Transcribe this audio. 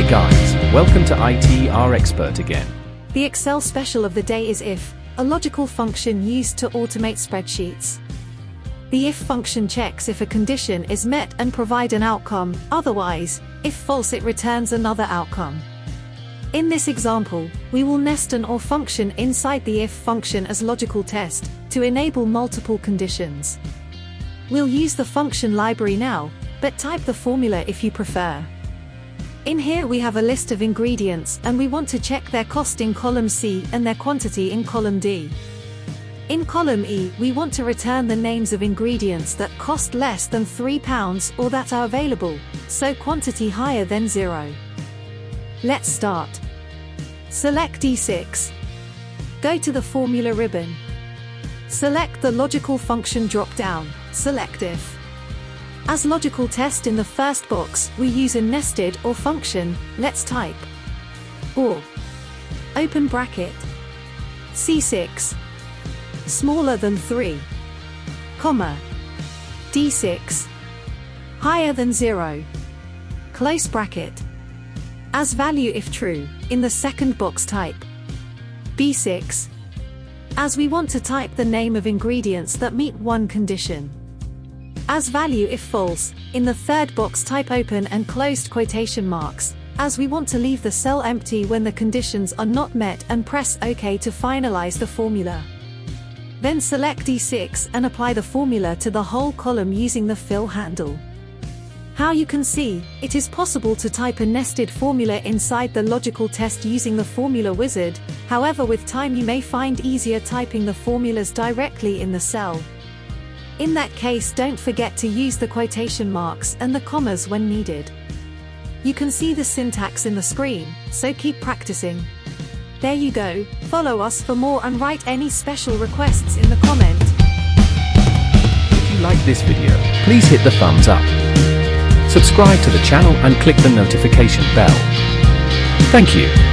Hi guys, welcome to ITR Expert again. The Excel special of the day is if, a logical function used to automate spreadsheets. The if function checks if a condition is met and provide an outcome, otherwise, if false it returns another outcome. In this example, we will nest an OR function inside the if function as logical test, to enable multiple conditions. We'll use the function library now, but type the formula if you prefer. In here we have a list of ingredients and we want to check their cost in column C and their quantity in column D. In column E, we want to return the names of ingredients that cost less than £3 or that are available, so quantity higher than 0. Let's start. Select D6. Go to the Formula ribbon. Select the Logical Function drop-down, select if. As logical test in the first box, we use a nested OR function. Let's type OR, open bracket, C6, smaller than 3, comma, D6, higher than 0, close bracket. As value if true, in the second box type B6, as we want to type the name of ingredients that meet one condition. As value if false, in the third box type open and closed quotation marks, as we want to leave the cell empty when the conditions are not met, and press OK to finalize the formula. Then select D6 and apply the formula to the whole column using the fill handle. How you can see, it is possible to type a nested formula inside the logical test using the formula wizard. However, with time you may find easier typing the formulas directly in the cell. In that case, don't forget to use the quotation marks and the commas when needed. You can see the syntax in the screen, so keep practicing. There you go. Follow us for more and write any special requests in the comment. If you like this video, please hit the thumbs up. Subscribe to the channel and click the notification bell. Thank you.